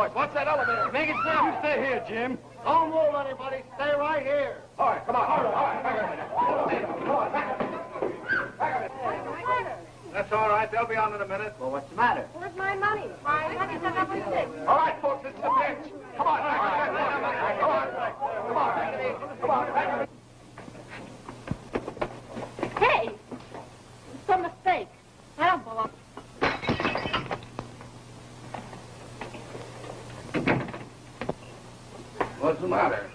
boys. Watch that elevator. Make it snap. You stay here, Jim. Don't move, anybody. Stay right here. All right, come on. All right. That's all right. They'll be on in a minute. Well, what's the matter? Where's my money? My money's in number 6. All right, folks, this is the pitch. Come on. Come on. Hey! It's a mistake. I don't belong. What's the matter?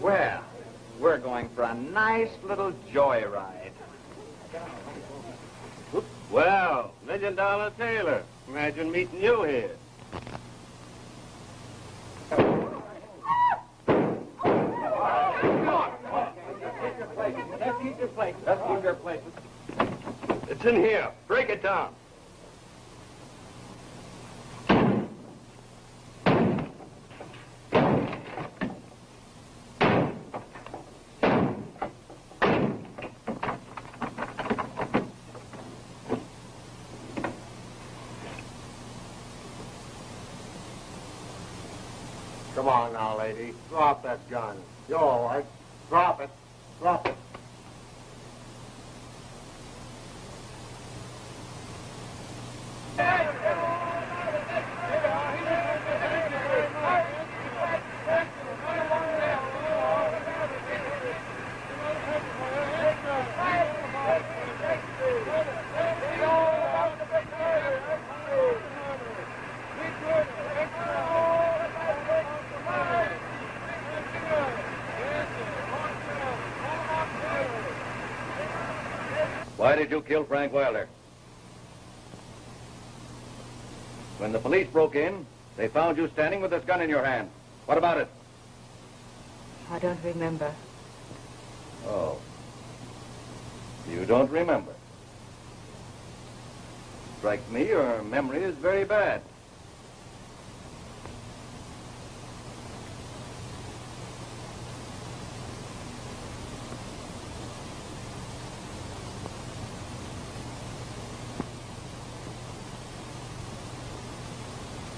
Well, we're going for a nice little joyride. Well, $1 Million Taylor, imagine meeting you here. Come on. Let's keep your places. Let's keep your places. It's in here. Break it down. Come on now, lady. Drop that gun. You're all right. Drop it. Drop it. Why did you kill Frank Wilder? When the police broke in, they found you standing with this gun in your hand. What about it? I don't remember. Oh. You don't remember? Strikes me your memory is very bad.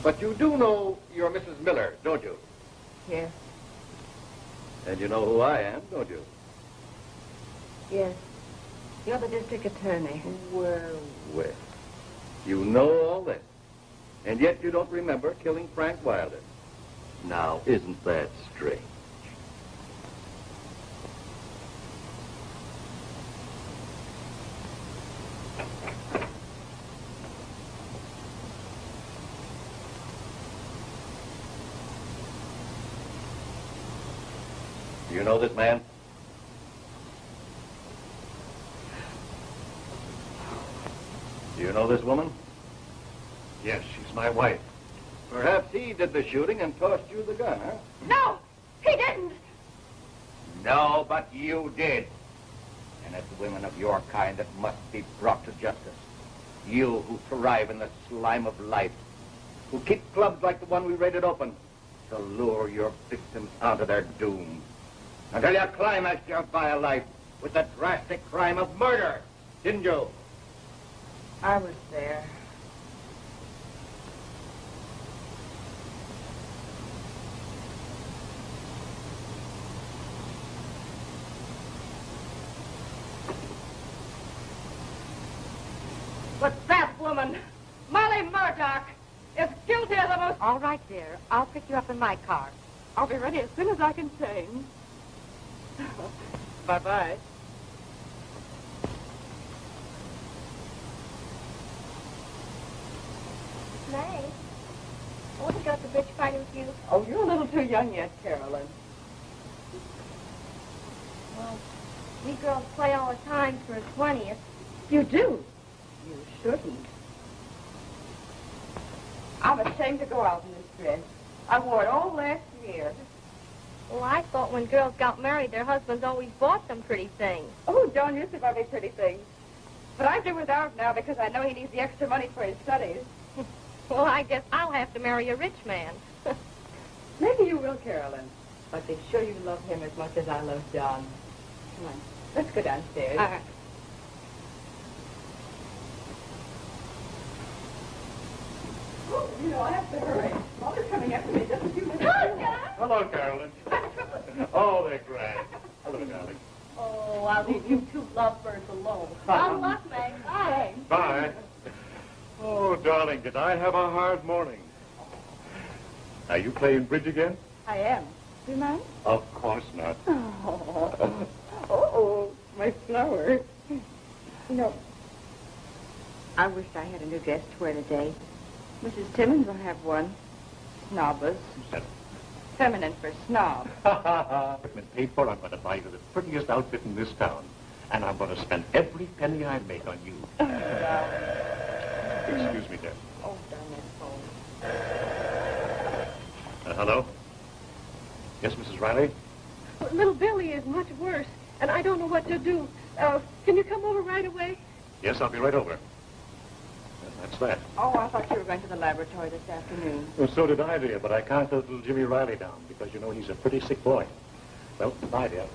But you do know you're Mrs. Miller, don't you? Yes. And you know who I am, don't you? Yes. You're the district attorney. Well. You know all this. And yet you don't remember killing Frank Wilder. Now, isn't that strange? Do you know this man? Do you know this woman? Yes, she's my wife. Perhaps he did the shooting and tossed you the gun, huh? No, he didn't. No, but you did. And it's women of your kind that must be brought to justice. You who thrive in the slime of life, who keep clubs like the one we raided open to lure your victims onto their doom. Until you climaxed your vile life with the drastic crime of murder, didn't you? I was there. But that woman, Molly Murdoch, is guilty of the most... All right, dear. I'll pick you up in my car. I'll be ready as soon as I can change. Bye-bye. May, I want to go to the bridge party with you. Oh, you're a little too young yet, Carolyn. We girls play all the time for a 20th. You do? You shouldn't. I'm ashamed to go out in this dress. I wore it all last year. Well, I thought when girls got married, their husbands always bought them pretty things. Oh, John used to buy me pretty things. But I do without now because I know he needs the extra money for his studies. Well, I guess I'll have to marry a rich man. Maybe you will, Carolyn. But be sure you love him as much as I love John. Come on, let's go downstairs. All right. Oh, you know, I have to hurry. Mother's coming after me just a few minutes. Hello, Carolyn. Oh, they're grand. Hello, darling. Oh, I'll leave you two lovebirds alone. Good luck, Meg. Bye. Bye. Oh, darling, did I have a hard morning? Are you playing bridge again? I am. Do you mind? Of course not. Oh, my flower. No. I wish I had a new dress to wear today. Mrs. Timmons will have one. Snobbers. Feminine for snob. When paid for, I'm going to buy you the prettiest outfit in this town. And I'm going to spend every penny I make on you. Excuse me, dear. Oh, darn that phone. Hello? Yes, Mrs. Riley? Little Billy is much worse, and I don't know what to do. Can you come over right away? Yes, I'll be right over. That's that. Oh, I thought you were going to the laboratory this afternoon. Well, so did I, dear, but I can't let little Jimmy Riley down because, you know, he's a pretty sick boy. Well, goodbye, dear.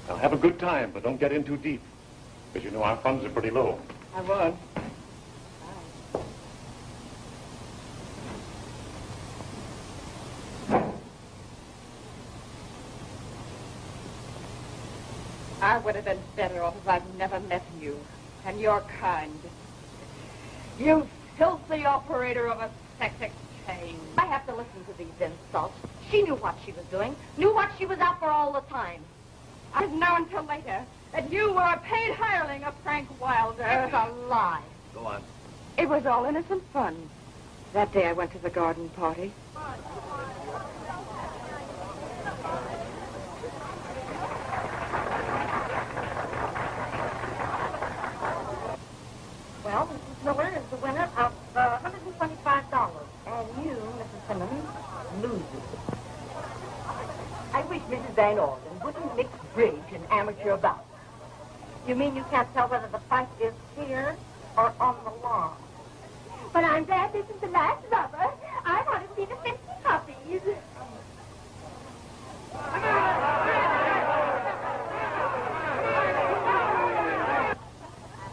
Now, have a good time, but don't get in too deep because, you know, our funds are pretty low. I won't. I would have been better off if I'd never met you and your kind. You filthy operator of a sex exchange. I have to listen to these insults. She knew what she was doing, knew what she was out for all the time. I didn't know until later that you were a paid hireling of Frank Wilder. It's a lie. Go on. It was all innocent fun. That day I went to the garden party. Well, Mrs. Miller is the winner of $125. And you, Mrs. Simmons, lose. I wish Mrs. Van Orden wouldn't mix bridge and amateur bouts. You mean you can't tell whether the fight is here or on the lawn? But I'm glad this is the last rubber. I want to see the 50 puppies. I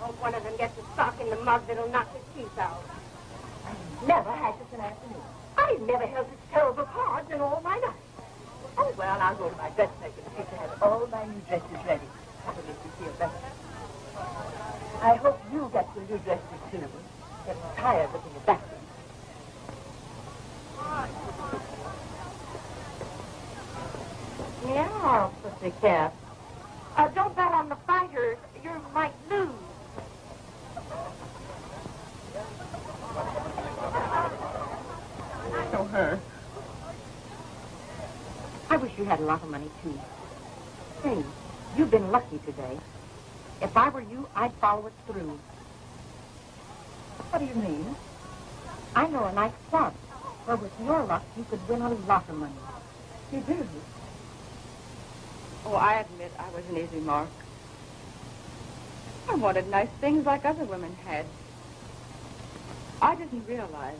hope one of them gets a sock in the mug that'll knock the teeth out. Never had such an afternoon. I've never held such terrible cards in all my life. Oh, well, I'll go to my dressmaker and see to have all my new dresses ready. That'll make you feel better. I hope you get your new dresses, too. Get tired looking at that one. Yeah, pussycat. Don't bet on the fighters. You might lose. Show her. I wish you had a lot of money, too. Say, you've been lucky today. If I were you, I'd follow it through. What do you mean? I know a nice club where with your luck you could win a lot of money. You do? Oh, I admit I was an easy mark. I wanted nice things like other women had. I didn't realize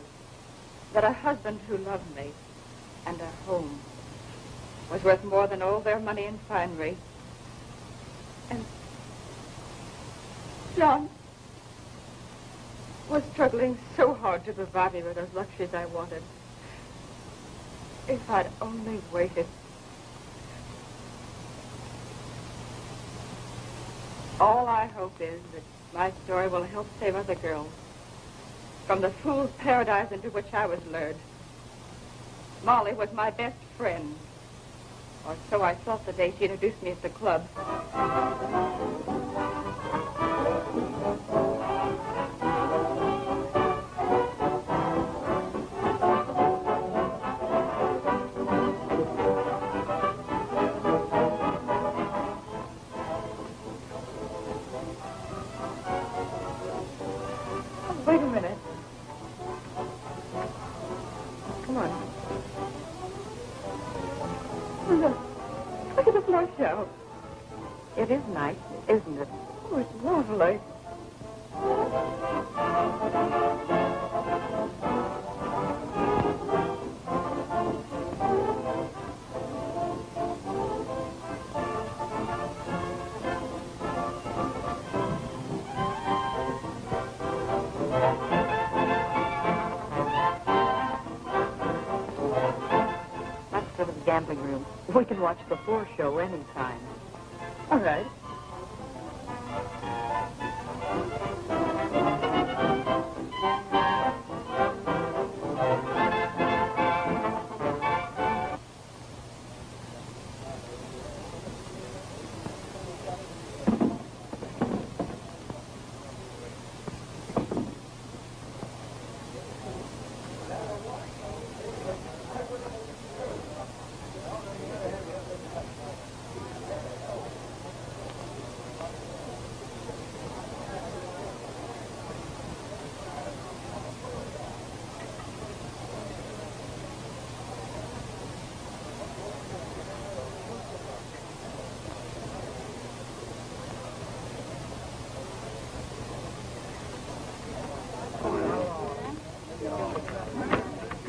that a husband who loved me and a home was worth more than all their money and finery. And John was struggling so hard to provide me with those luxuries I wanted. If I'd only waited. All I hope is that my story will help save other girls from the fool's paradise into which I was lured. Molly was my best friend. Or so I thought the day she introduced me at the club. Look. Look at the floor show. It is nice, isn't it? Oh, it's lovely. Let's go to the gambling room. We can watch the floor show anytime. All right.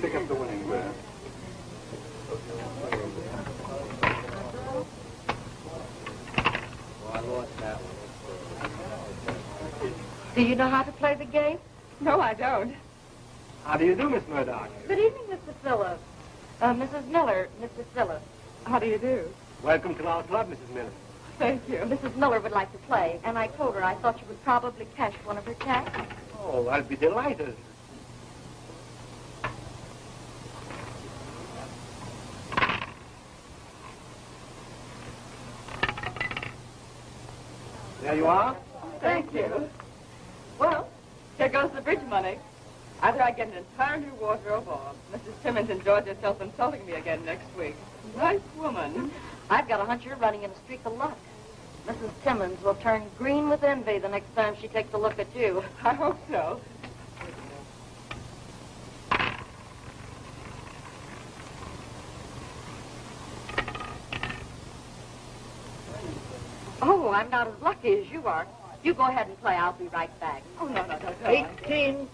Pick up the winning bid. Well, I lost that one. Do you know how to play the game? No, I don't. How do you do, Miss Murdoch? Good evening, Mr. Phillips. Mrs. Miller, Mr. Phillips. How do you do? Welcome to our club, Mrs. Miller. Thank you. Mrs. Miller would like to play, and I told her I thought you would probably cash one of her checks. Oh, I'll be delighted. There you are. Thank you. Well, here goes the bridge money. Either I get an entire new wardrobe or Mrs. Timmons enjoys herself insulting me again next week. Nice woman. I've got a hunch you're running in a streak of luck. Mrs. Timmons will turn green with envy the next time she takes a look at you. I hope so. Oh, I'm not as lucky as you are. You go ahead and play. I'll be right back. Oh, no. 18.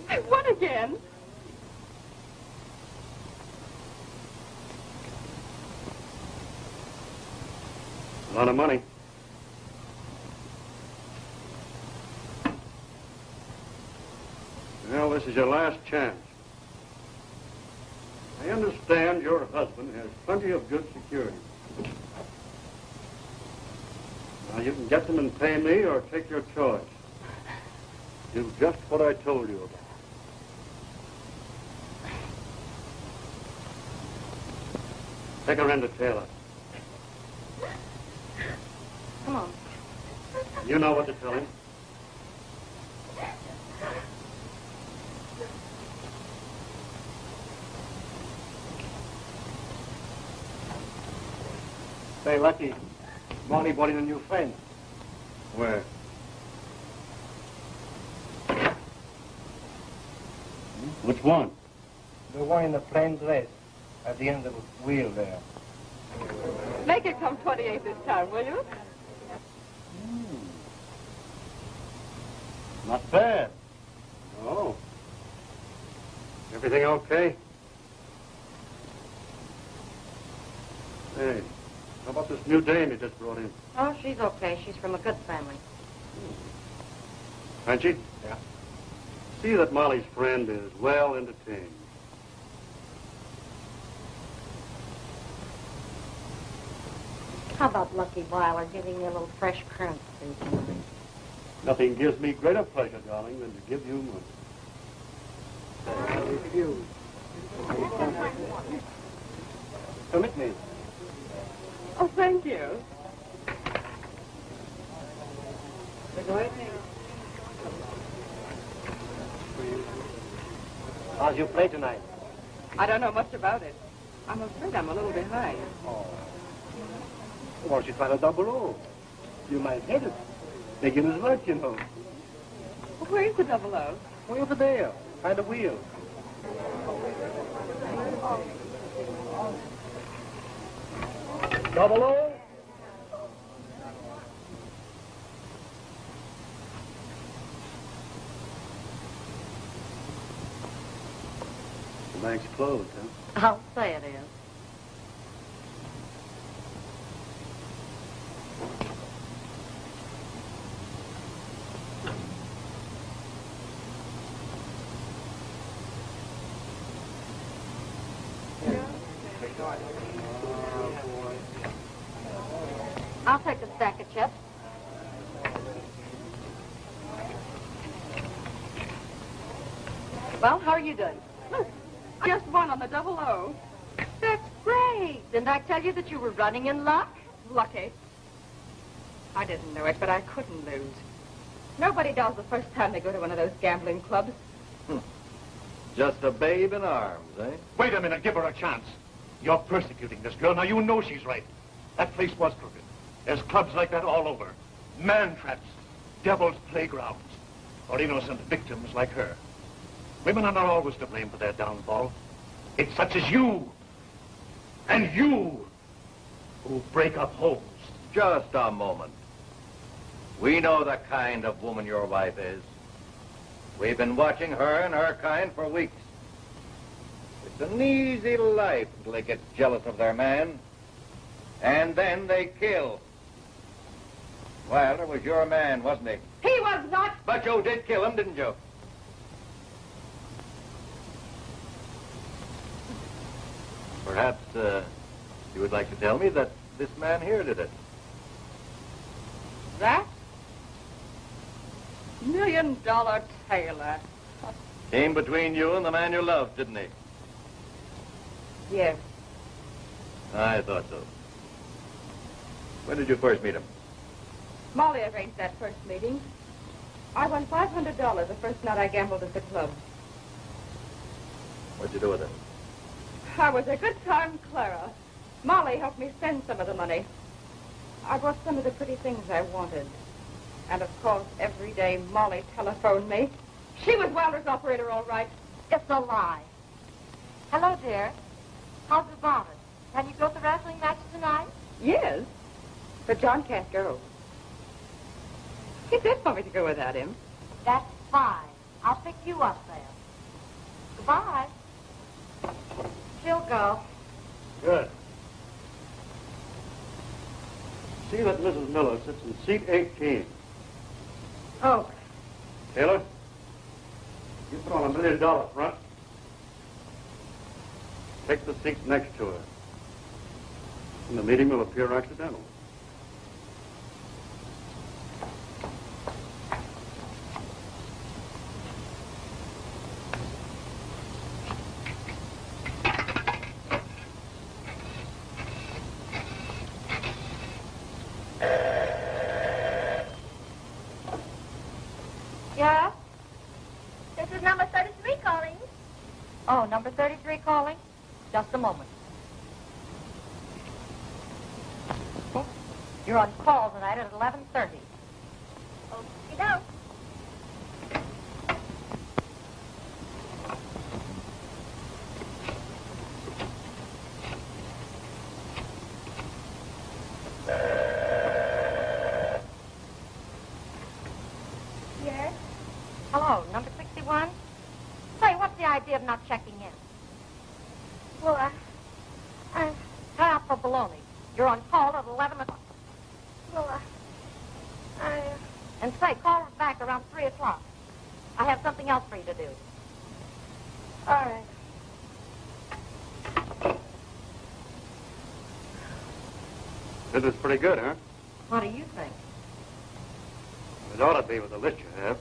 I won again. A lot of money. Well, this is your last chance. I understand your husband has plenty of good security. Now, you can get them and pay me or take your choice. Do just what I told you about. Take her in to Taylor. Come on. You know what to tell him. Say, Lucky, Molly brought in a new friend. Where? Which one? The one in the plain dress at the end of the wheel there. Make it come 28 this time, will you? Not bad. Oh. Everything okay? Hey, how about this new dame you just brought in? Oh, she's okay. She's from a good family. Frenchy? Yeah. See that Molly's friend is well entertained. How about Lucky Weiler giving you a little fresh currency tonight? Nothing gives me greater pleasure, darling, than to give you money. I refuse. Permit me. Oh, thank you. How's your play tonight? I don't know much about it. I'm afraid I'm a little behind. Oh. Why don't you try the double O? You might hit it. Beginner's luck, you know. Where's the double O? Way over there, by the wheel. Double O. The bank's closed, huh? I'll say it is. I'll take a stack of chips. Well, how are you doing? Look, just one on the double O. That's great. Didn't I tell you that you were running in luck? Lucky. I didn't know it, but I couldn't lose. Nobody does the first time they go to one of those gambling clubs. Just a babe in arms, eh? Wait a minute, give her a chance. You're persecuting this girl. Now, you know she's right. That place was crooked. There's clubs like that all over. Man traps, devil's playgrounds, or innocent victims like her. Women are not always to blame for their downfall. It's such as you, and you, who break up homes. Just a moment. We know the kind of woman your wife is. We've been watching her and her kind for weeks. It's an easy life until they get jealous of their man. And then they kill. Wilder was your man, wasn't he? He was not. But you did kill him, didn't you? Perhaps you would like to tell me that this man here did it. That? $1 Million Taylor. Came between you and the man you loved, didn't he? Yes. I thought so. When did you first meet him? Molly arranged that first meeting. I won $500 the first night I gambled at the club. What'd you do with it? I was a good time, Clara. Molly helped me spend some of the money. I bought some of the pretty things I wanted. And of course, every day Molly telephoned me. She was Wilder's operator, all right. It's a lie. Hello, dear. How's the bonnet? Can you go to the wrestling match tonight? Yes, but John can't go. He did want me to go without him. That's fine. I'll pick you up there. Goodbye. She'll go. Good. See that Mrs. Miller sits in seat 18. Oh, Taylor, you put on $1 million front. Take the seat next to her. And the meeting will appear accidental. Yeah? This is number 33 calling. Oh, number 33 calling? Just a moment. You're on call tonight at 11:30. Okie doke. Yes? Hello, number 61? Say, what's the idea of not checking in? Well, Tie up for baloney. You're on call at 11 o'clock. well, And say, call us back around 3 o'clock. I have something else for you to do. all right. This is pretty good, huh? What do you think? It ought to be with the list you have.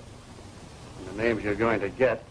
And the names you're going to get.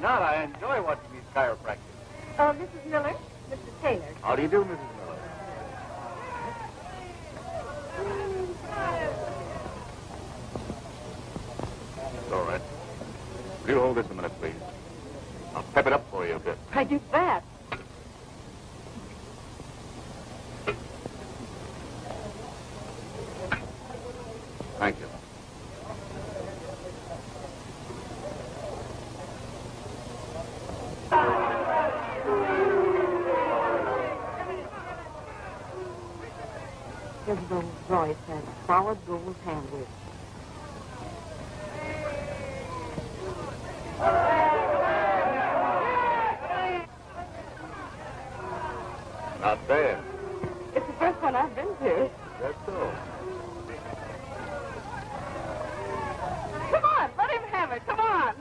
not? I enjoy watching these chiropractors. Oh, Mrs. Miller, Mr. Taylor. How do you do, Mrs. Miller? It's all right. Will you hold this a minute, please? I'll pep it up for you a bit. I do that. Thank you. Isabel Royce had solid gold handles. Not bad. It's the first one I've been to. That's so. Come on, let him have it. Come on.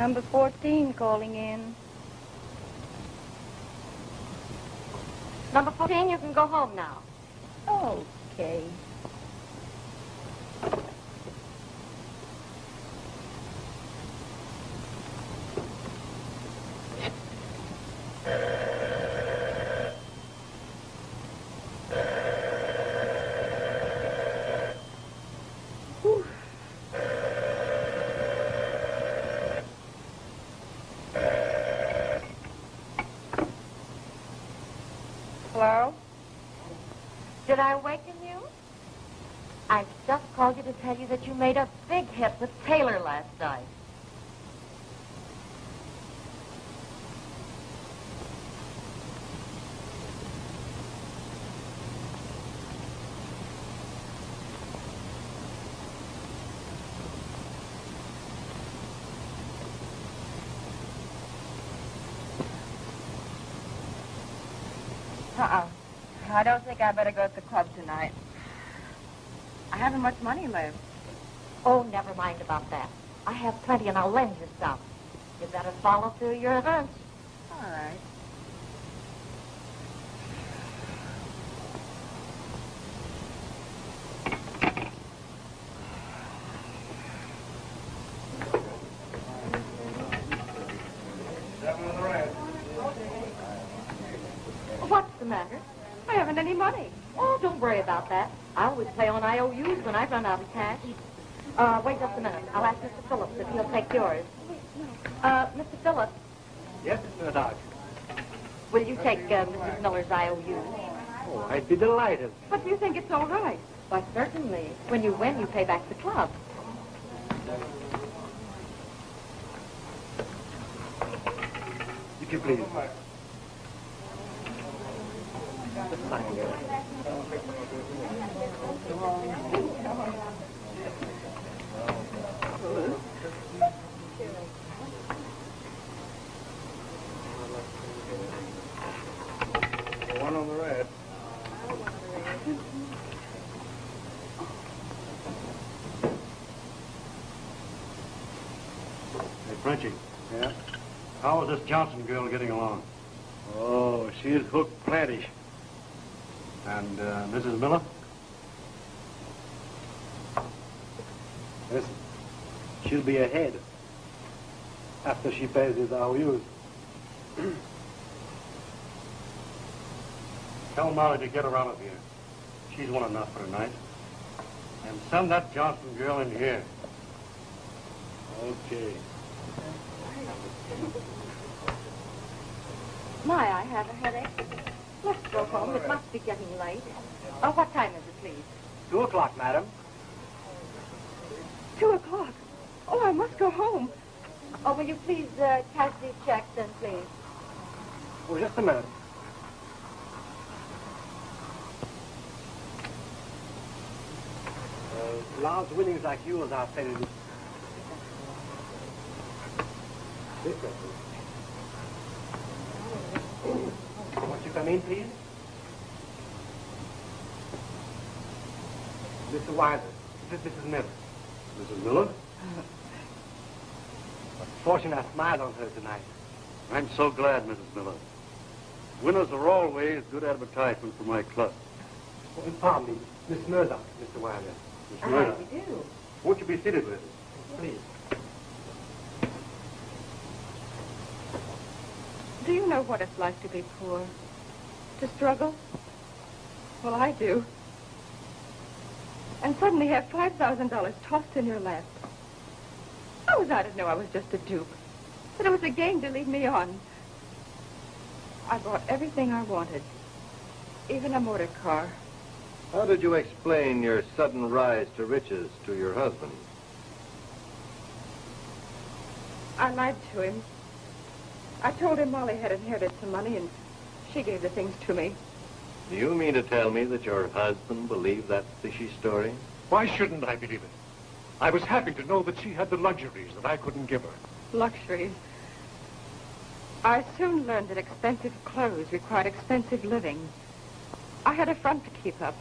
Number 14 calling in. Number 14, you can go home now. Okay. Hello? Did I awaken you? I just called you to tell you that you made a big hit with Taylor last night. I don't think I better go to the club tonight. I haven't much money left. Oh, never mind about that. I have plenty and I'll lend you some. You better follow through your hunch. All right. What's the matter? I haven't any money. Oh, don't worry about that. I always play on IOUs when I run out of cash. Wait just a minute. I'll ask Mr. Phillips if he'll take yours. Mr. Phillips, Yes, Miss Dodge. will you take Mrs. Miller's IOU? Oh, I'd be delighted. But do you think it's all right? Why, certainly. When you win, you pay back the club. If you please. Just sign here. One on the red. Hey, Frenchie. Yeah? How is this Johnson girl getting along? Oh, she's hooked plenty. And Mrs. Miller? Listen, she'll be ahead after she pays his IOUs. Tell Molly to get her out of here. She's won enough for tonight. And send that Johnson girl in here. Okay. My, I have a headache. Let's go home. It must be getting late. What time is it, please? 2 o'clock, madam. 2 o'clock. Oh, I must go home. Oh, will you please cash these checks then, please? Oh, just a minute. Large winnings like yours are fairly... Won't you come in, please? Mr. Wilder, this is Mrs. Miller. Mrs. Miller? Fortune I smiled on her tonight. I'm so glad, Mrs. Miller. Winners are always good advertisement for my club. Oh, pardon me, Miss Murdoch, Mr. Wilder. Miss Miller, We do. won't you be seated with us? Please. Do you know what it's like to be poor? To struggle? Well, I do. And suddenly have $5,000 tossed in your lap. How was I to know I was just a dupe? That it was a game to lead me on. I bought everything I wanted. Even a motor car. How did you explain your sudden rise to riches to your husband? I lied to him. I told him Molly had inherited some money and she gave the things to me. Do you mean to tell me that your husband believed that fishy story? Why shouldn't I believe it? I was happy to know that she had the luxuries that I couldn't give her. Luxuries. I soon learned that expensive clothes required expensive living. I had a front to keep up.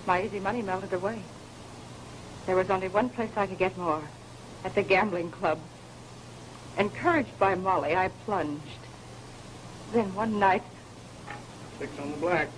My easy money melted away. There was only one place I could get more. At the gambling club. Encouraged by Molly, I plunged. Then one night... 6 on the black.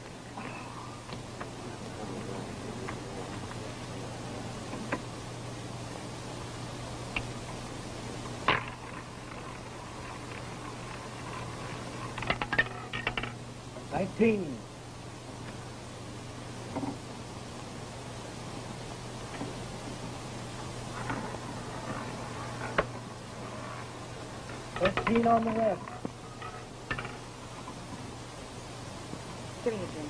On the left. Give me a drink.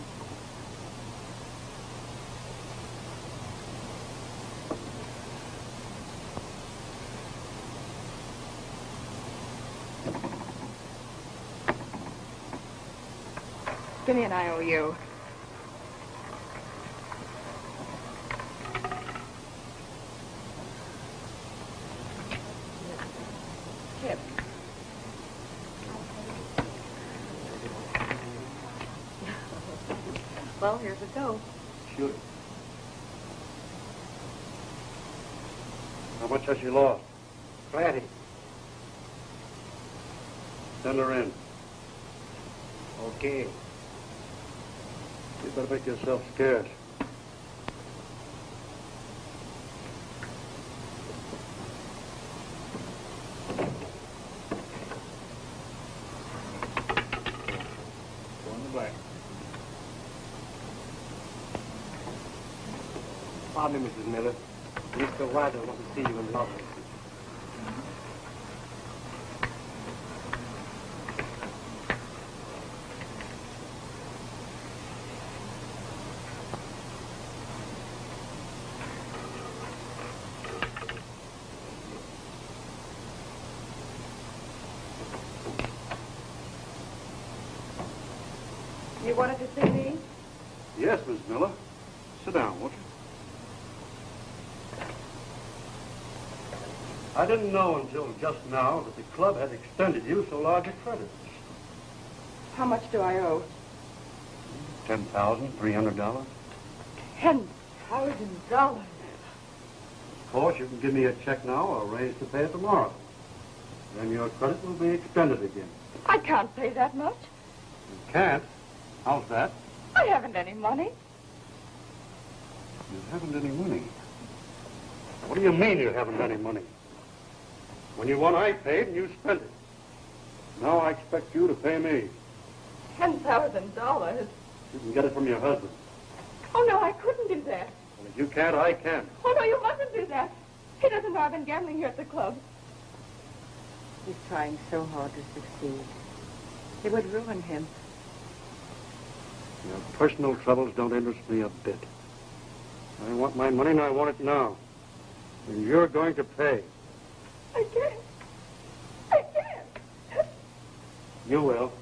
Give me an IOU. Tip. Well, here's a go. Shoot it. How much has she lost? Plenty. Send her in. Okay. You better make yourself scarce. Go on the back. Pardon me, Mrs. Miller. Mr. Wilder wants to see you in the office. You wanted to see me? Yes, Miss Miller. Sit down, won't you? I didn't know until just now that the club had extended you so large a credit. How much do I owe? $10,300. $10,000. Of course, you can give me a check now or arrange to pay it tomorrow. Then your credit will be extended again. I can't pay that much. You can't? How's that? I haven't any money. You haven't any money? What do you mean you haven't any money? When you won, I paid and you spent it. Now I expect you to pay me. $10,000? You can get it from your husband. Oh, no, I couldn't do that. And if you can't, I can. Oh, no, you mustn't do that. He doesn't know I've been gambling here at the club. He's trying so hard to succeed. It would ruin him. Your personal troubles don't interest me a bit. I want my money and I want it now. And you're going to pay. I can't. I can't. You will.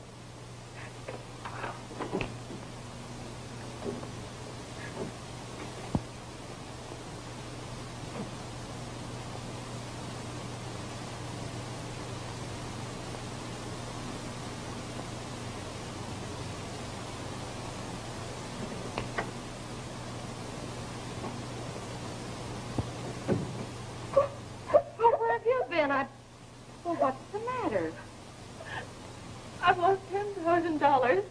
Well, what's the matter? I've lost $10,000.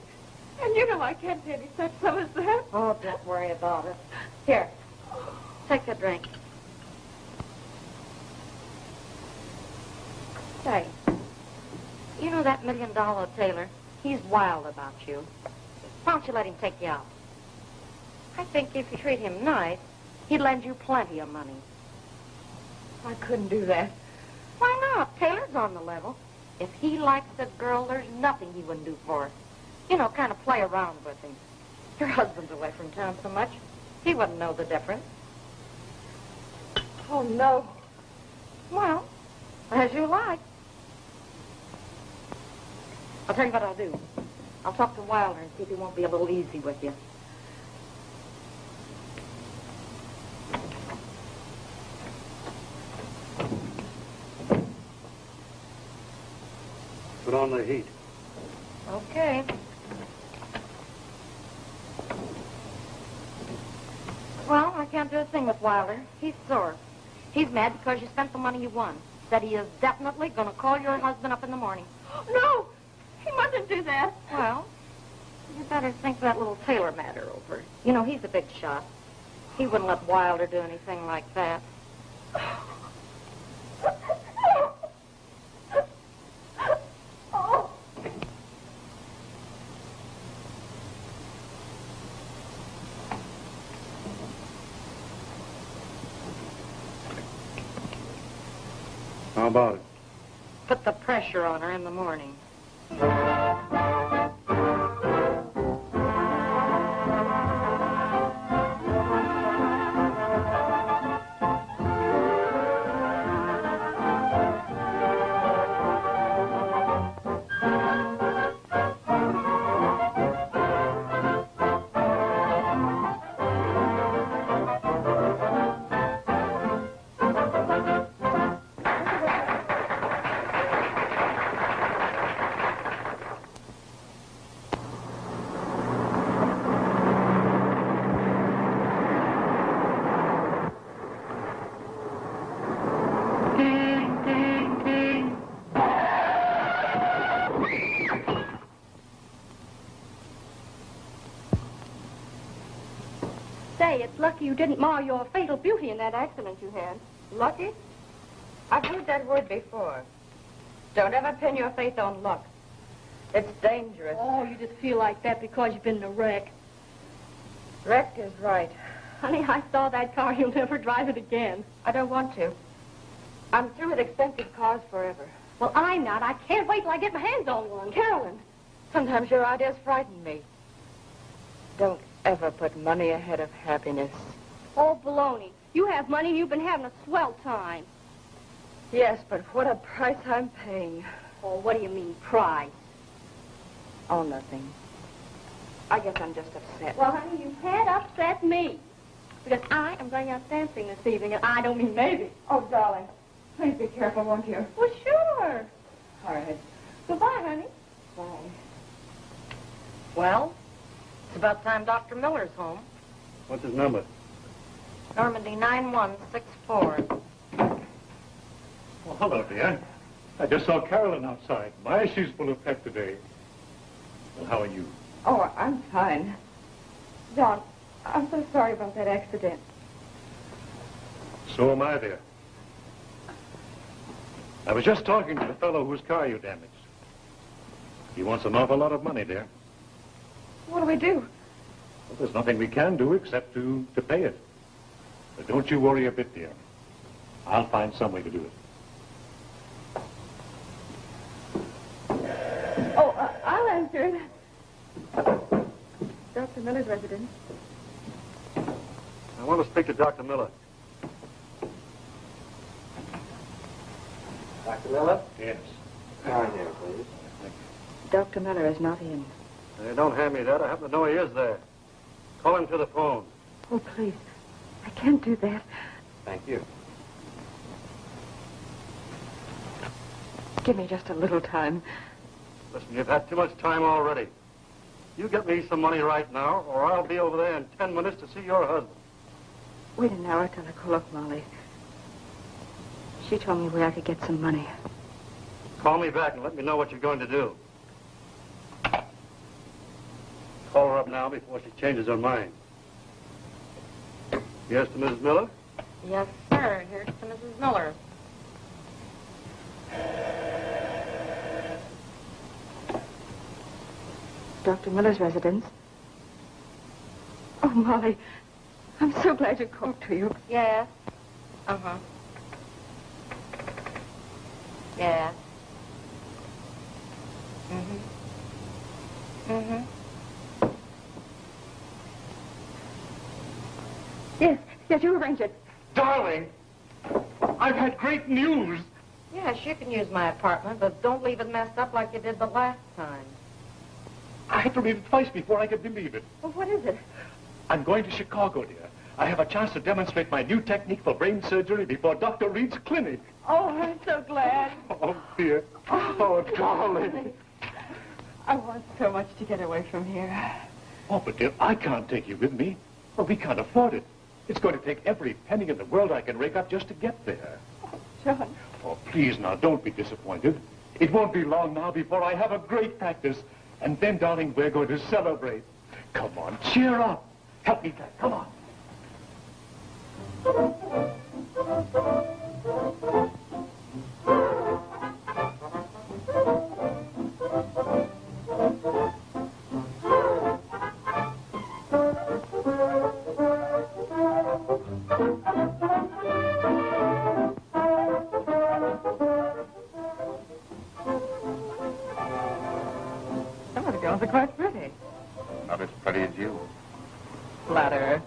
And you know I can't pay any such sum as that. Oh, don't worry about it. Here, take a drink. Say, you know that $1 million tailor? He's wild about you. Why don't you let him take you out? I think if you treat him nice, he'd lend you plenty of money. I couldn't do that. Why not? Taylor's on the level. If he likes a girl, there's nothing he wouldn't do for her. You know, kind of play around with him. Your husband's away from town so much, he wouldn't know the difference. Oh, no. Well, as you like. I'll tell you what I'll do. I'll talk to Wilder and see if he won't be a little easy with you. Put on the heat. Okay. Well, I can't do a thing with Wilder. He's sore. He's mad because you spent the money you won. Said he is definitely going to call your husband up in the morning. No! He mustn't do that. Well, you better think that little Taylor matter over. You know, he's a big shot. He wouldn't let Wilder do anything like that. How about it? Put the pressure on her in the morning. Say, it's lucky you didn't mar your fatal beauty in that accident you had. Lucky? I've heard that word before. Don't ever pin your faith on luck. It's dangerous. Oh, you just feel like that because you've been in a wreck. Wreck is right. Honey, I saw that car. You'll never drive it again. I don't want to. I'm through with expensive cars forever. Well, I'm not. I can't wait till I get my hands on one. Carolyn, sometimes your ideas frighten me. Don't ever put money ahead of happiness. Oh, baloney. You have money and you've been having a swell time. Yes, but what a price I'm paying. Oh, what do you mean, price? Oh, nothing. I guess I'm just upset. Well, honey, you can't upset me. Because I am going out dancing this evening, and I don't mean maybe. Oh, darling, please be careful, won't you? Well, sure. All right. Goodbye, honey. Bye. Well, it's about time Dr. Miller's home. What's his number? Normandy 9164. Well, hello, dear. I just saw Carolyn outside. My, she's full of pep today. Well, how are you? Oh, I'm fine. John, I'm so sorry about that accident. So am I, dear. I was just talking to the fellow whose car you damaged. He wants an awful lot of money, dear. What do we do? Well, there's nothing we can do except to pay it. But don't you worry a bit, dear. I'll find some way to do it. Oh, I'll answer it. Dr. Miller's residence. I want to speak to Dr. Miller. Dr. Miller? Yes. Come here, please. Dr. Miller is not in. Hey, don't hand me that. I happen to know he is there. Call him to the phone. Oh, please. I can't do that. Thank you. Give me just a little time. Listen, you've had too much time already. You get me some money right now, or I'll be over there in 10 minutes to see your husband. Wait an hour till I call up Molly. She told me where I could get some money. Call me back and let me know what you're going to do. Call her up now before she changes her mind. Yes, to Mrs. Miller? Yes, sir. Here's to Mrs. Miller. Dr. Miller's residence. Oh, Molly, I'm so glad you called to you. Yes. Uh-huh. Yes. Mm-hmm. Mm-hmm. Yes, you arrange it. Darling, I've had great news. Yes, you can use my apartment, but don't leave it messed up like you did the last time. I had to read it twice before I could believe it. Well, what is it? I'm going to Chicago, dear. I have a chance to demonstrate my new technique for brain surgery before Dr. Reed's clinic. Oh, I'm so glad. Oh, dear. Oh, darling. I want so much to get away from here. Oh, but dear, I can't take you with me. Well, we can't afford it. It's going to take every penny in the world I can rake up just to get there. John. Oh, please now, don't be disappointed. It won't be long now before I have a great practice. And then, darling, we're going to celebrate. Come on, cheer up. Help me, Jack. Come on. Some of the girls are quite pretty. Not as pretty as you. Flatterer.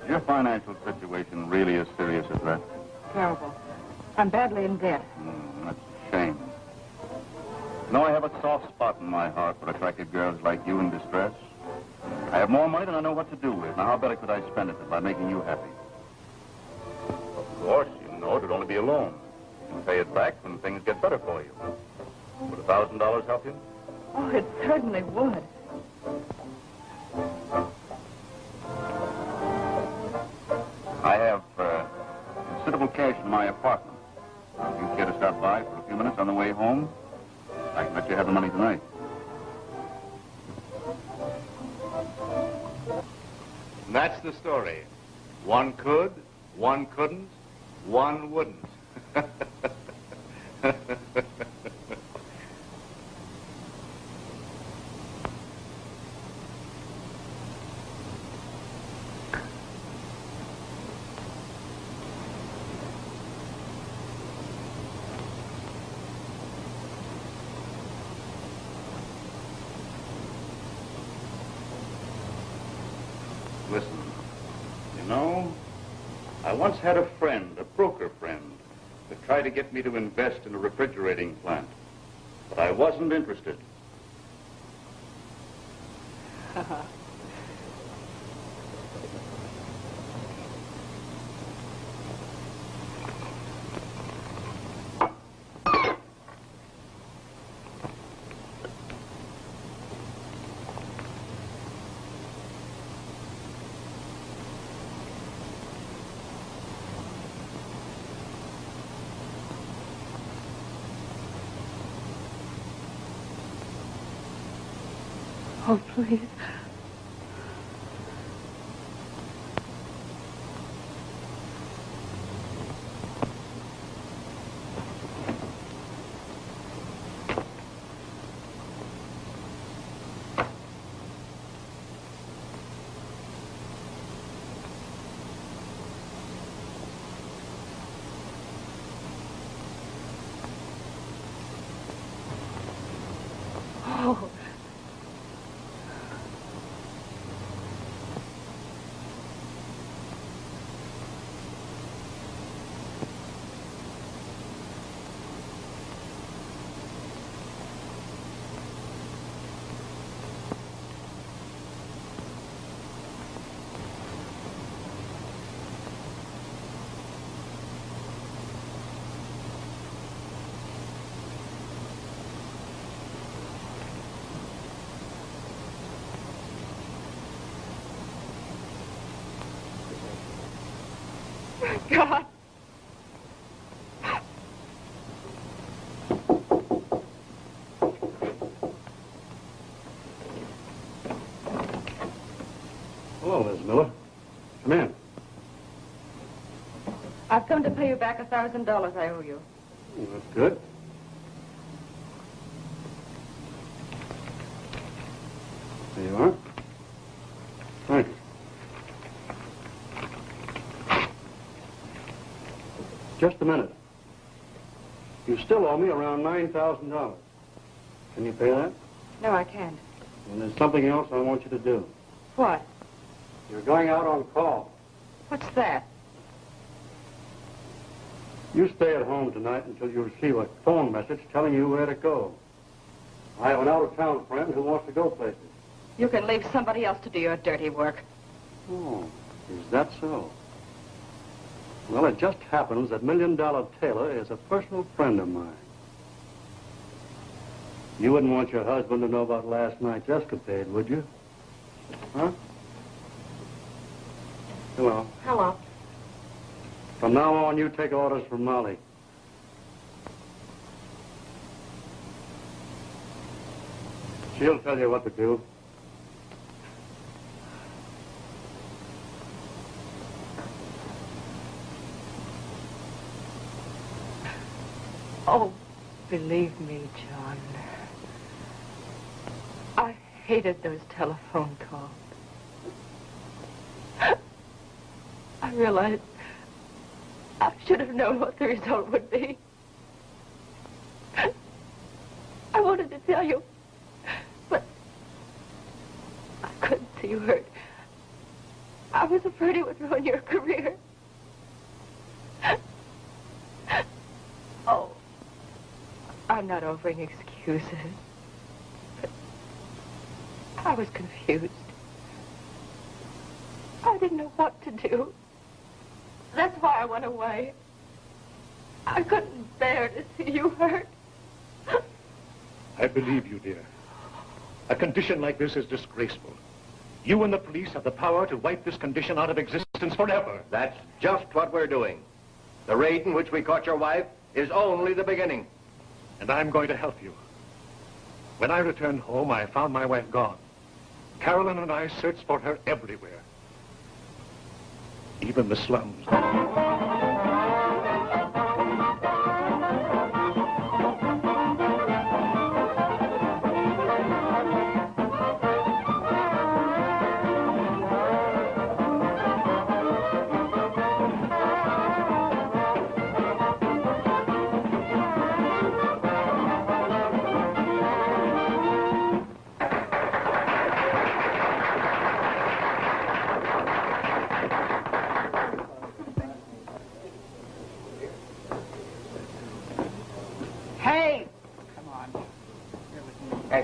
Is your financial situation really as serious as that? Terrible. I'm badly in debt. That's a shame. You know, I have a soft spot in my heart for attractive girls like you in distress. I have more money than I know what to do with. Now, how better could I spend it than by making you happy? Of course, you know, it would only be a loan. You can pay it back when things get better for you. Would $1,000 help you? Oh, it certainly would. I have considerable cash in my apartment. If you care to stop by for a few minutes on the way home, I can let you have the money tonight. And that's the story. One could, one couldn't, one wouldn't. Listen, you know, I once had a friend, a broker friend, that tried to get me to invest in a refrigerating plant. But I wasn't interested. Oh, please. Oh. God. Hello, Miss Miller. Come in. I've come to pay you back $1,000 I owe you. That's good. There you are. Thank you. Just a minute. You still owe me around $9,000. Can you pay that? No, I can't. And there's something else I want you to do. What? You're going out on call. What's that? You stay at home tonight until you receive a phone message telling you where to go. I have an out-of-town friend who wants to go places. You can leave somebody else to do your dirty work. Oh, is that so? Well, it just happens that $1 Million Taylor is a personal friend of mine. You wouldn't want your husband to know about last night's escapade, would you? Huh? Hello. Hello. From now on, you take orders from Molly. She'll tell you what to do. Oh, believe me, John. I hated those telephone calls. I realized I should have known what the result would be. I wanted to tell you, but I couldn't see you hurt. I was afraid it would ruin your career. Oh, I'm not offering excuses, but I was confused. I didn't know what to do. That's why I went away. I couldn't bear to see you hurt. I believe you, dear. A condition like this is disgraceful. You and the police have the power to wipe this condition out of existence forever. That's just what we're doing. The raid in which we caught your wife is only the beginning. And I'm going to help you. When I returned home, I found my wife gone. Carolyn and I searched for her everywhere. Even the slums.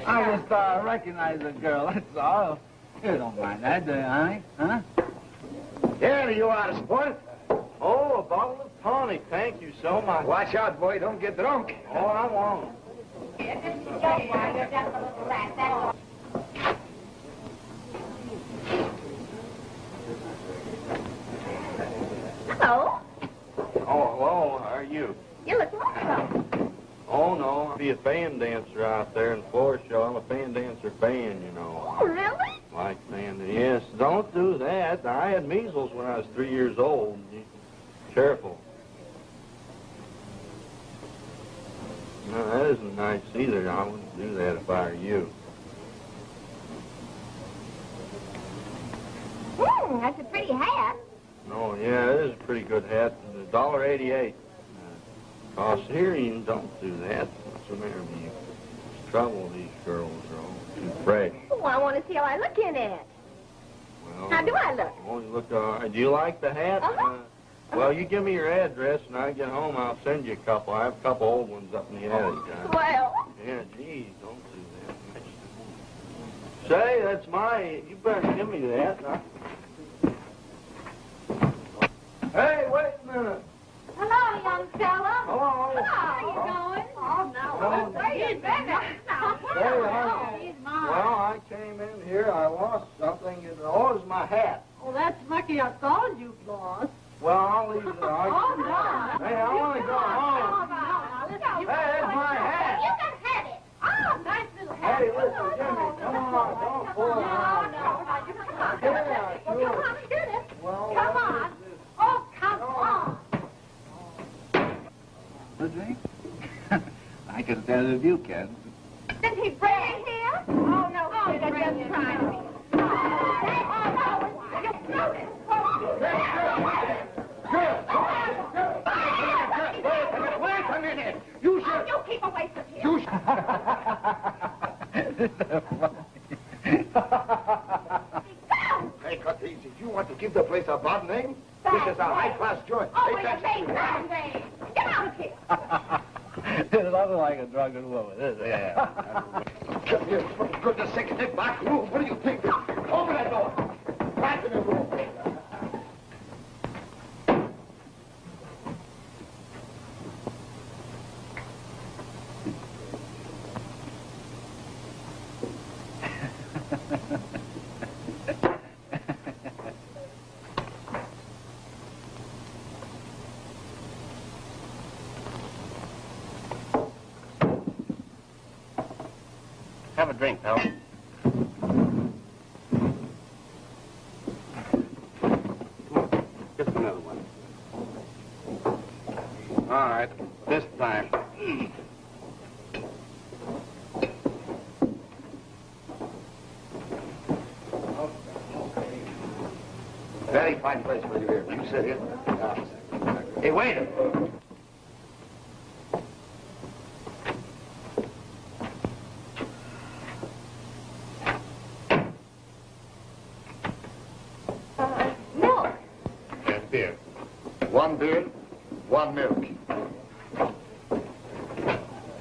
I just recognize the girl, that's all. You don't mind that, do you, honey? Huh? Here you are, sport. Oh, a bottle of tonic. Thank you so much. Watch out, boy. Don't get drunk. Oh, I won't. Hello. Oh, hello. How are you? You look lonesome. Oh, no. I'll be a fan dancer out there in Florida show. I'm a fan dancer fan, you know. Oh, really? Like fan dance. Yes, don't do that. I had measles when I was 3 years old. Careful. No, that isn't nice either. I wouldn't do that if I were you. That's a pretty hat. Oh, yeah, it is a pretty good hat. $1.88. Cost here, you don't do that. What's the matter with you? It's trouble, these girls are all too fresh. Oh, I want to see how I look in it. Well, How do I look? Oh, you look all right. Do you like the hat? Uh-huh. Well, you give me your address, and I get home, I'll send you a couple. I have a couple old ones up in the attic. Well. Yeah, geez, don't do that. Say, that's my... You better give me that. Hey, wait a minute. Hello, young fella. Hello. How you going? Oh, no. Wait a minute. Well, I came in here, I lost something, and oh, it was my hat. Oh, that's lucky I found you, Floss. Well, I'll leave it. Oh, no. Hey, I want to go home. Hey, that's my hat. You can have it. Oh, nice little hat. Hey, listen, Jimmy, come on, don't fool around. Yeah, Come sure. on, get it. Well, Come on. Oh, come on. The drink? I can tell if you can. Did he bring it here? Oh, no. Oh, they're just trying me. Wait a minute. You should... You keep away from here. Take it easy. You want to give the place a bad name? This is a high-class joint. Oh, Take it's a big round thing. Get out of here. It's nothing like a drunken woman, is it? Yeah. Come here. For goodness sake, that back room. What do you think? Open that door. Back in the room. drink, pal. Just another one. All right, this time. Very fine place for you here. Will you sit here? Hey, waiter. Milk. And beer. One beer, one milk.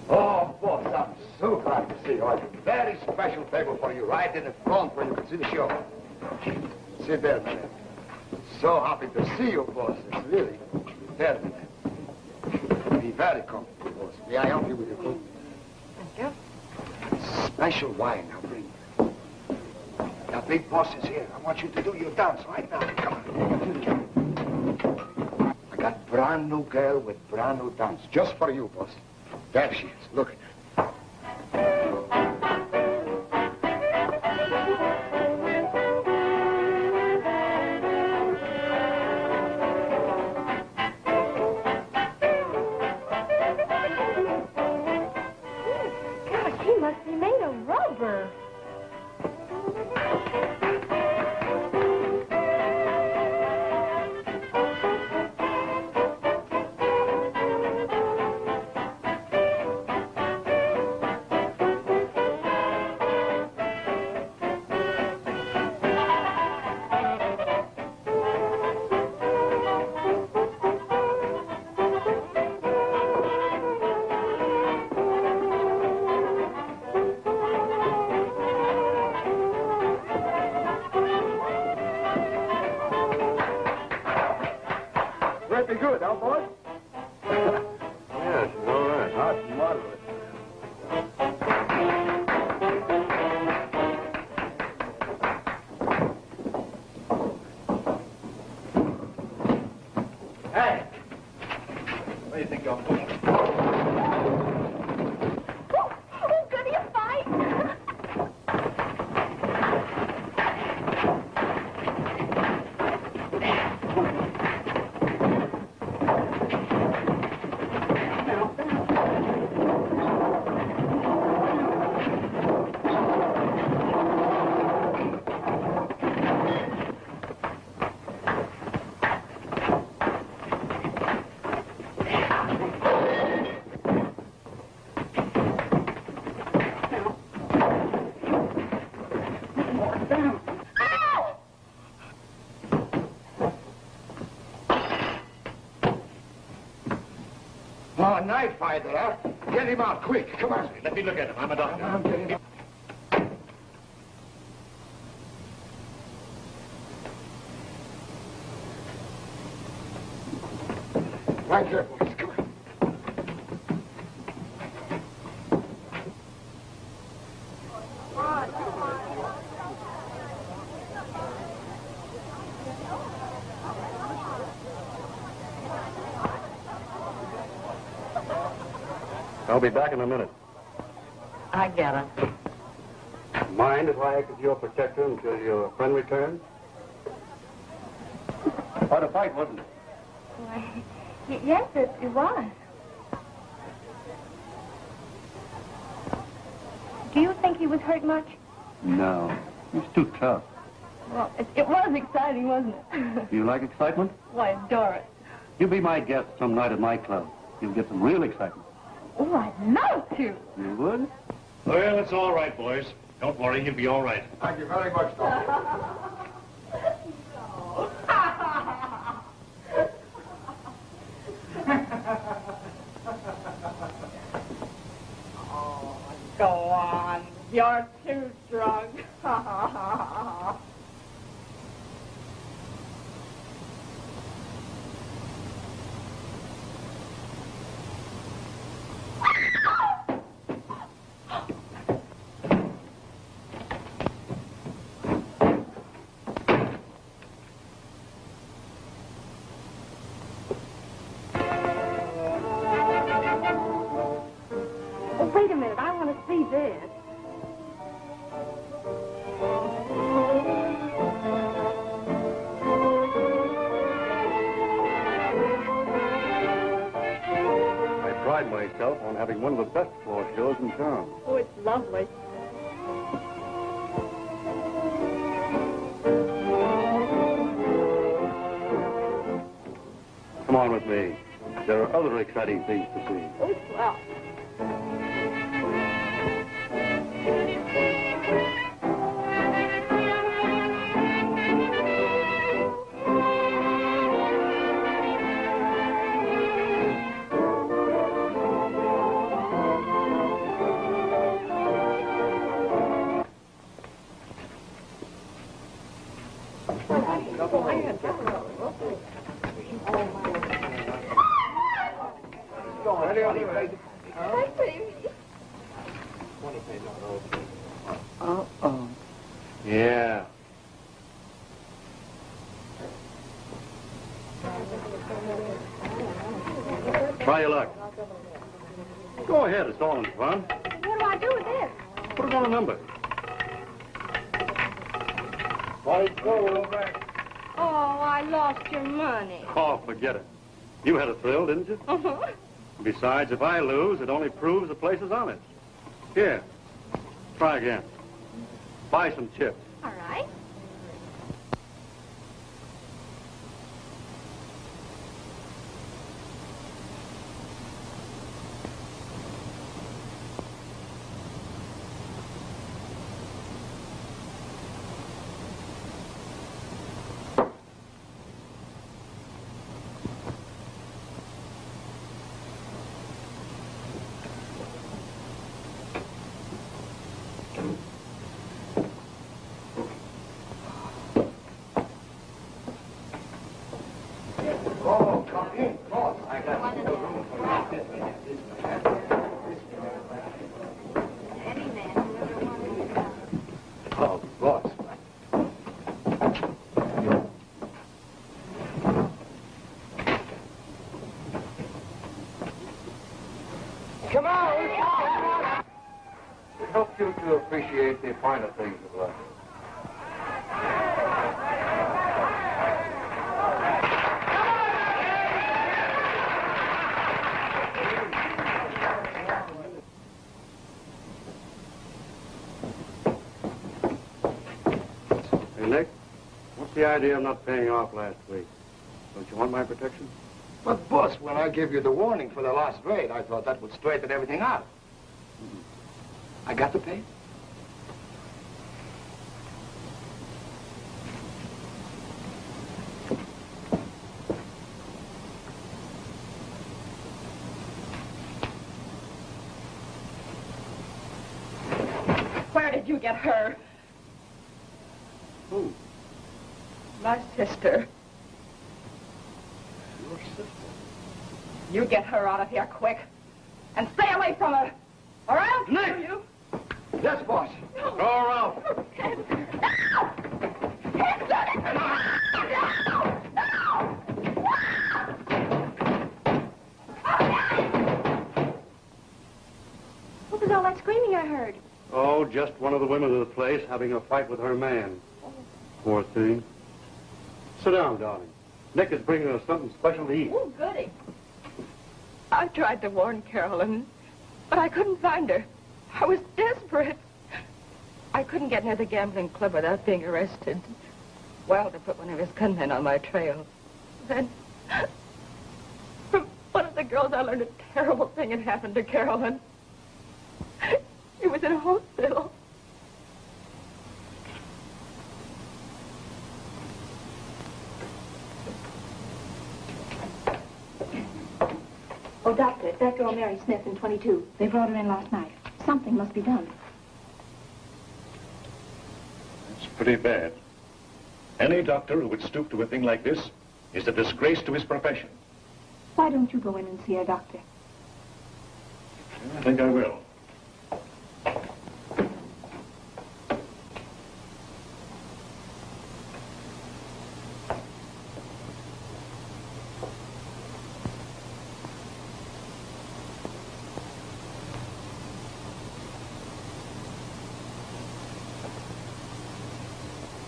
Oh, boss, I'm so glad to see you. I have a very special table for you right in the front where you can see the show. Sit there, man. So happy to see you, boss. It's really terrible. Be very comfortable, boss. May I help you with your food? Thank you. Special wine, I'll bring you. The big boss is here. I want you to do your dance right now. Come on. I got brand new girl with brand new dance. Just for you, boss. There she is. Look at her. Gosh, he must be made of rubber. Pretty good, huh, boss? Yeah, she's all right. That's marvelous. Hey! Where do you think you're going? Oh, gonna you fight? Oh, knife fighter, huh? Get him out, quick. Come on. Let me look at him. I'm a doctor. Come on, get him out. Right there, boys. Come on. I'll be back in a minute. I get it. Mind if I act as your protector until your friend returns? Quite a fight, wasn't it? Why, yes, it was. Do you think he was hurt much? No. He's too tough. Well, it was exciting, wasn't it? You like excitement? Why, I adore it. You be my guest some night at my club. You'll get some real excitement. Oh, I'd love to. You would? Well, it's all right, boys. Don't worry, he'll be all right. Thank you very much, Doctor. Oh, go on. You're too drunk. Oh, wait a minute. I want to see this. pride myself on having one of the best floor shows in town. Oh, it's lovely. Come on with me. There are other exciting things to see. Oh, swell. Uh-oh. Yeah. Try your luck. Go ahead, it's all in fun. What do I do with this? Put it on a number. Oh, I lost your money. Oh, forget it. You had a thrill, didn't you? Uh-huh. Besides, if I lose, it only proves the place is honest. Here, try again. Buy some chips. All right. Oh, boss. Come on! It helps you to appreciate the finer things of life. Hey, Nick, what's the idea of not paying off last week? Don't you want my protection? But, boss, when I gave you the warning for the last raid, I thought that would straighten everything out. I got to pay? Where did you get her? Who? My sister. Your sister. You get her out of here quick. And stay away from her. Or else Nick! you. Yes, boss. Go around. What was all that screaming I heard? Oh, just one of the women of the place having a fight with her man. Poor thing. Sit down, darling. Nick is bringing us something special to eat. Oh, goody. I tried to warn Carolyn, but I couldn't find her. I was desperate. I couldn't get near the gambling club without being arrested. Wilder put one of his gunmen on my trail. Then, from one of the girls, I learned a terrible thing had happened to Carolyn. She was in a hospital. Oh, Doctor, that girl Mary Smith in 22. They brought her in last night. Something must be done. It's pretty bad. Any doctor who would stoop to a thing like this is a disgrace to his profession. Why don't you go in and see her, Doctor? I think I will.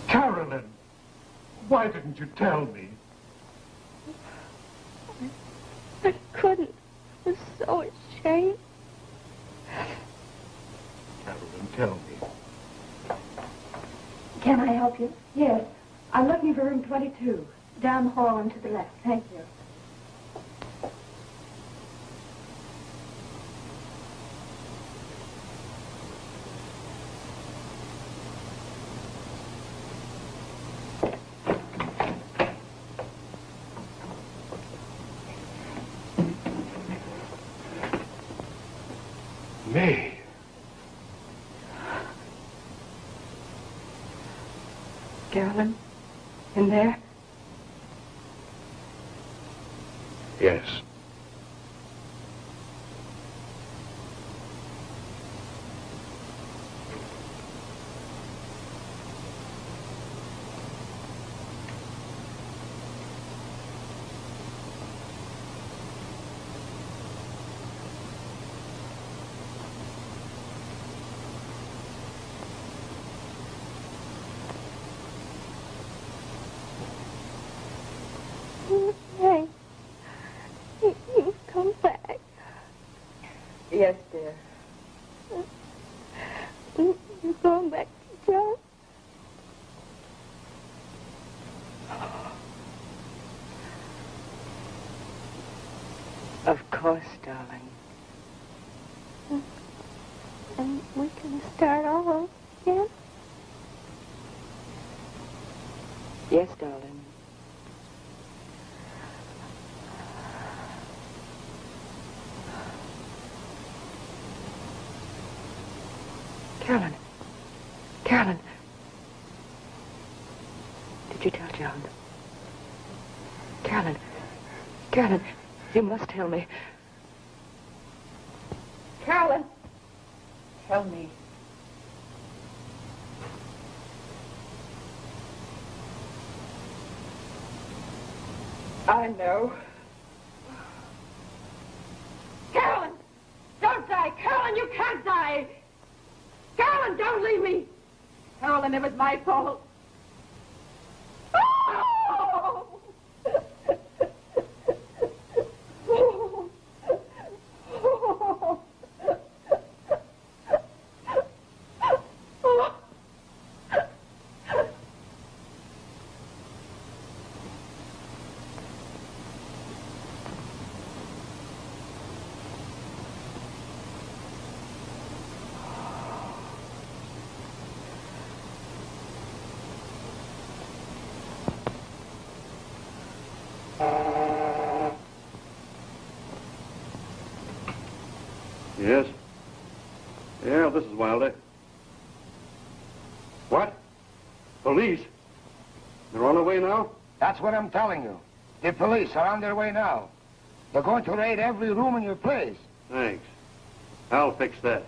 Carolyn, why didn't you tell me? I couldn't. I was so tell me? Can I help you? Yes. I'm looking for room 22. Down the hall and to the left. Thank you. May. Carolyn, in there? Yes. Hey, you've come back. Yes, dear. You're going back to John? Of course, darling. And we can start all over again? Yes, darling. Carolyn. Carolyn. Did you tell John? Carolyn. Carolyn, you must tell me. Carolyn. Tell me. I know. Carolyn! Don't die! Carolyn, you can't die! Carolyn, don't leave me! Carolyn, it was my fault. Oh! Yes? Yeah, this is Wilder. What? Police? They're on their way now? That's what I'm telling you. The police are on their way now. They're going to raid every room in your place. Thanks. I'll fix that.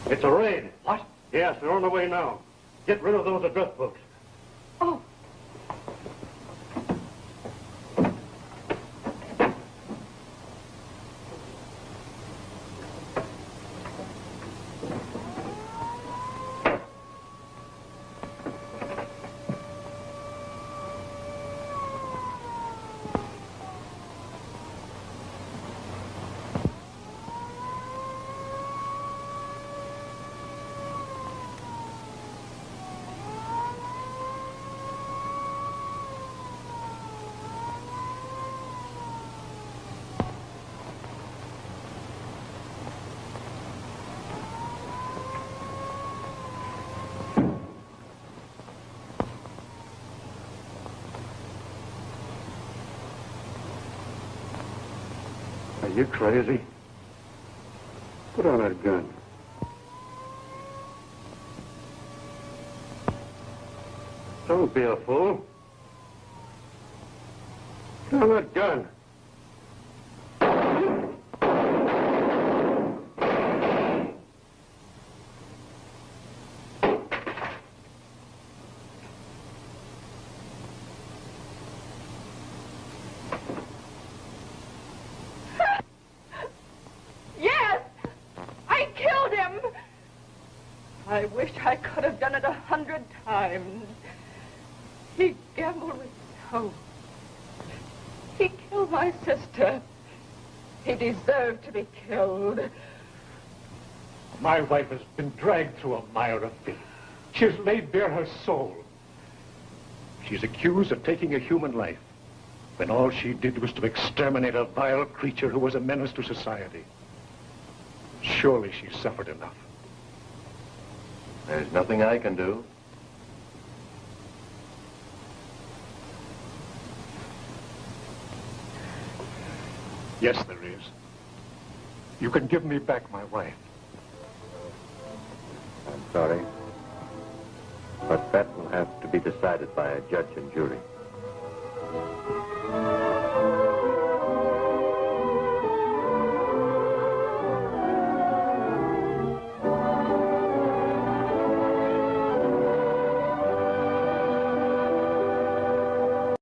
It's a raid. What? Yes, they're on the way now. Get rid of those address books. Oh. Are you crazy? Put on that gun. Don't be a fool. Put on that gun. I wish I could have done it 100 times. He gambled with soul. He killed my sister. He deserved to be killed. My wife has been dragged through a mire of filth. She has laid bare her soul. She's accused of taking a human life, when all she did was to exterminate a vile creature who was a menace to society. Surely she suffered enough. There's nothing I can do. Yes, there is. You can give me back my wife. I'm sorry, but that will have to be decided by a judge and jury.